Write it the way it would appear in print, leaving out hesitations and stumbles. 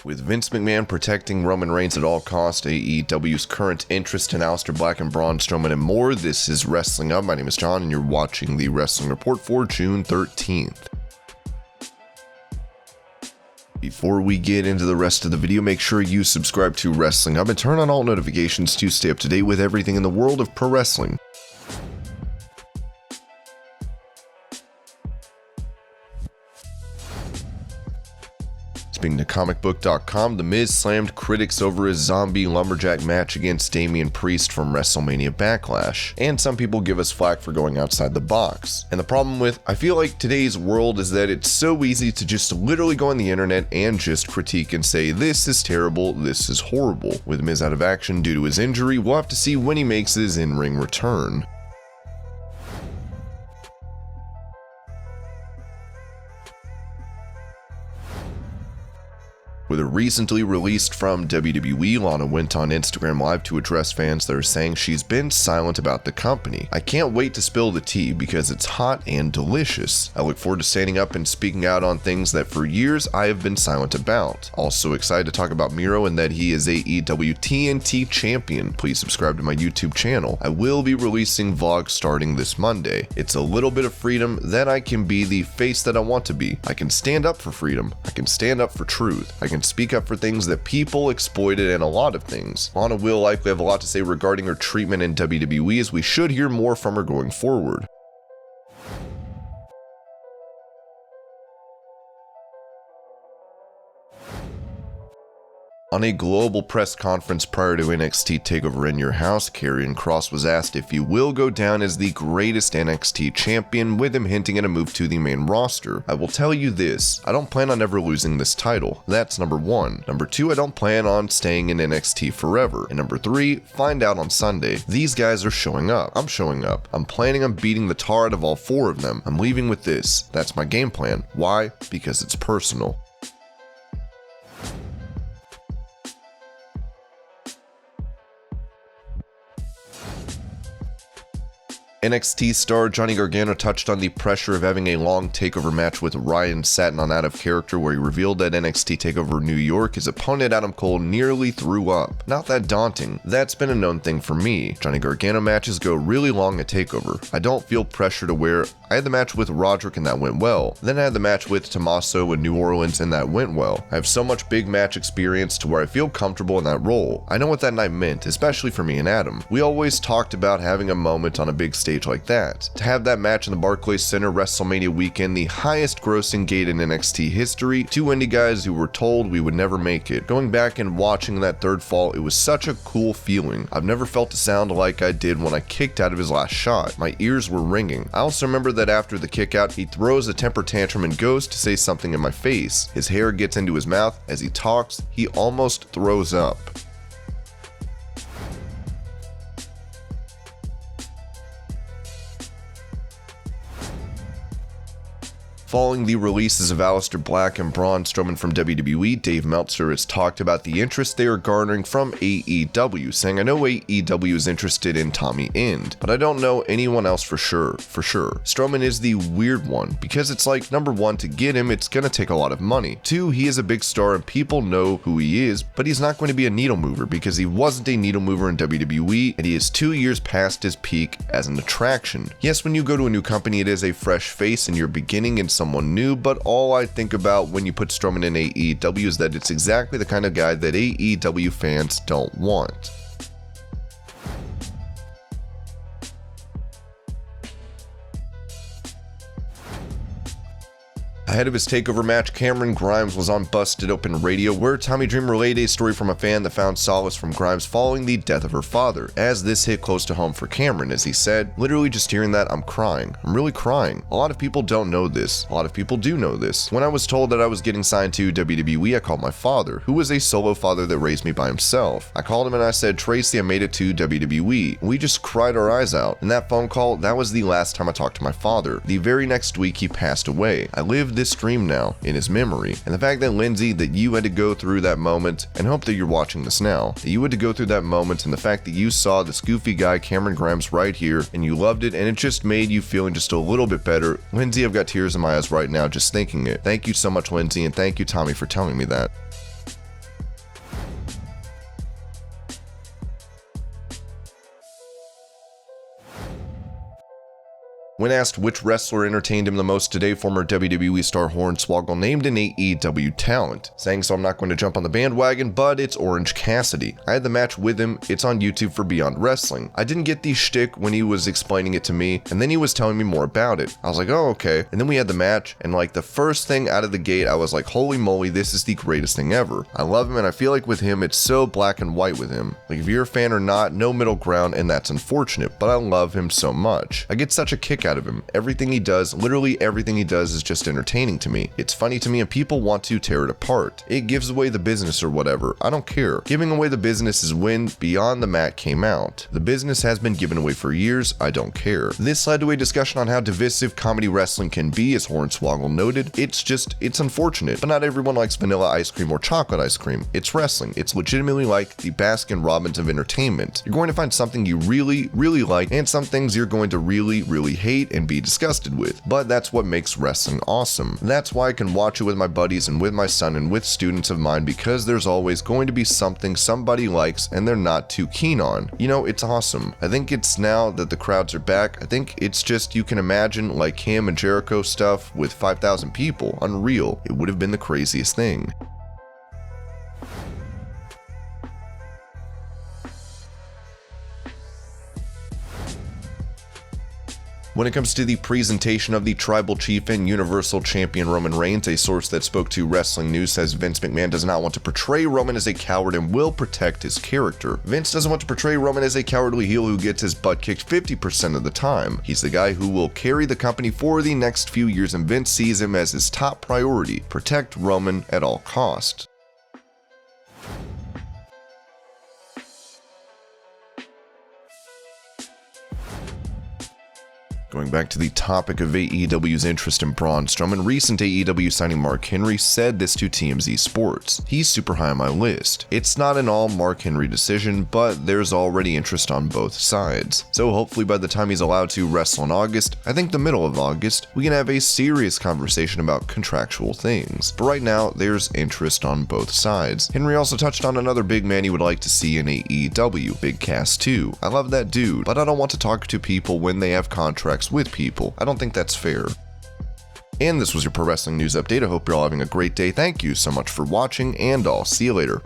With Vince McMahon protecting Roman Reigns at all costs, AEW's current interest in Aleister Black and Braun Strowman and more, this is Wrestling Up. My name is John and you're watching the Wrestling Report for June 13th. Before we get into the rest of the video, make sure you subscribe to Wrestling Up and turn on all notifications to stay up to date with everything in the world of pro wrestling. Speaking to comicbook.com, The Miz slammed critics over his zombie lumberjack match against Damian Priest from WrestleMania Backlash, and some people give us flack for going outside the box. And the problem with, I feel like today's world is that it's so easy to just literally go on the internet and just critique and say, this is terrible, this is horrible. With Miz out of action due to his injury, we'll have to see when he makes his in-ring return. With a recently released from WWE, Lana went on Instagram Live to address fans that are saying she's been silent about the company. I can't wait to spill the tea because it's hot and delicious. I look forward to standing up and speaking out on things that for years I have been silent about. Also excited to talk about Miro and that he is AEW TNT champion. Please subscribe to my YouTube channel. I will be releasing vlogs starting this Monday. It's a little bit of freedom, then I can be the face that I want to be. I can stand up for freedom. I can stand up for truth. I can speak up for things that people exploited and a lot of things. Lana will likely have a lot to say regarding her treatment in WWE, as we should hear more from her going forward. On a global press conference prior to NXT TakeOver in Your House, Karrion Kross was asked if he will go down as the greatest NXT champion, with him hinting at a move to the main roster. I will tell you this, I don't plan on ever losing this title. That's number one. Number two, I don't plan on staying in NXT forever. And number three, find out on Sunday. These guys are showing up. I'm showing up. I'm planning on beating the tar out of all four of them. I'm leaving with this. That's my game plan. Why? Because it's personal. NXT star Johnny Gargano touched on the pressure of having a long takeover match with Ryan Satin on Out of Character, where he revealed that NXT TakeOver New York, his opponent Adam Cole nearly threw up. Not that daunting. That's been a known thing for me. Johnny Gargano matches go really long at TakeOver. I don't feel pressure to where I had the match with Roderick and that went well. Then I had the match with Tommaso in New Orleans and that went well. I have so much big match experience to where I feel comfortable in that role. I know what that night meant, especially for me and Adam. We always talked about having a moment on a big stage like that. To have that match in the Barclays Center WrestleMania weekend, the highest grossing gate in NXT history, two indie guys who were told we would never make it. Going back and watching that third fall, it was such a cool feeling. I've never felt a sound like I did when I kicked out of his last shot. My ears were ringing. I also remember that after the kick out, he throws a temper tantrum and goes to say something in my face. His hair gets into his mouth. As he talks, he almost throws up. Following the releases of Aleister Black and Braun Strowman from WWE, Dave Meltzer has talked about the interest they are garnering from AEW, saying, I know AEW is interested in Tommy End, but I don't know anyone else for sure. Strowman is the weird one, because it's like, number one, to get him, it's gonna take a lot of money. Two, he is a big star and people know who he is, but he's not going to be a needle mover because he wasn't a needle mover in WWE, and he is 2 years past his peak as an attraction. Yes, when you go to a new company, it is a fresh face and you're beginning in someone new, but all I think about when you put Strowman in AEW is that it's exactly the kind of guy that AEW fans don't want. Ahead of his TakeOver match, Cameron Grimes was on Busted Open Radio, where Tommy Dreamer relayed a story from a fan that found solace from Grimes following the death of her father, as this hit close to home for Cameron, as he said, literally just hearing that, I'm crying. I'm really crying. A lot of people don't know this. A lot of people do know this. When I was told that I was getting signed to WWE, I called my father, who was a solo father that raised me by himself. I called him and I said, Tracy, I made it to WWE. And we just cried our eyes out. In that phone call, that was the last time I talked to my father. The very next week, he passed away. I lived this dream now in his memory, and the fact that Lindsay, that you had to go through that moment, and hope that you're watching this now, that you had to go through that moment, and the fact that you saw this goofy guy Cameron Grimes right here and you loved it, and it just made you feeling just a little bit better. Lindsay, I've got tears in my eyes right now just thinking it. Thank you so much, Lindsay, and thank you, Tommy, for telling me that. When asked which wrestler entertained him the most today, former WWE star Hornswoggle named an AEW talent, saying, "So I'm not going to jump on the bandwagon, but it's Orange Cassidy. I had the match with him, it's on YouTube for Beyond Wrestling. I didn't get the shtick when he was explaining it to me, and then he was telling me more about it. I was like, oh, okay. And then we had the match, and like the first thing out of the gate, I was like, holy moly, this is the greatest thing ever. I love him, and I feel like with him, it's so black and white with him. Like if you're a fan or not, no middle ground, and that's unfortunate, but I love him so much. I get such a kick out of him. Everything he does, literally everything he does is just entertaining to me. It's funny to me and people want to tear it apart. It gives away the business or whatever. I don't care. Giving away the business is when Beyond the Mat came out. The business has been given away for years. I don't care. This led to a discussion on how divisive comedy wrestling can be, as Hornswoggle noted. It's unfortunate, but not everyone likes vanilla ice cream or chocolate ice cream. It's wrestling. It's legitimately like the Baskin Robbins of entertainment. You're going to find something you really, really like and some things you're going to really, really hate and be disgusted with, but that's what makes wrestling awesome. That's why I can watch it with my buddies and with my son and with students of mine, because there's always going to be something somebody likes and they're not too keen on. You know, it's awesome. I think it's now that the crowds are back, I think it's just, you can imagine like him and Jericho stuff with 5,000 people. Unreal. It would have been the craziest thing. When it comes to the presentation of the Tribal Chief and Universal Champion Roman Reigns, a source that spoke to Wrestling News says Vince McMahon does not want to portray Roman as a coward and will protect his character. Vince doesn't want to portray Roman as a cowardly heel who gets his butt kicked 50% of the time. He's the guy who will carry the company for the next few years, and Vince sees him as his top priority: protect Roman at all costs. Going back to the topic of AEW's interest in Braun Strowman, recent AEW signing Mark Henry said this to TMZ Sports. "He's super high on my list. It's not an all Mark Henry decision, but there's already interest on both sides. So hopefully by the time he's allowed to wrestle in August, I think the middle of August, we can have a serious conversation about contractual things. But right now, there's interest on both sides." Henry also touched on another big man he would like to see in AEW, Big Cass 2. "I love that dude, but I don't want to talk to people when they have contracts with people. I don't think that's fair." And this was your Pro Wrestling News Update. I hope you're all having a great day. Thank you so much for watching, and I'll see you later.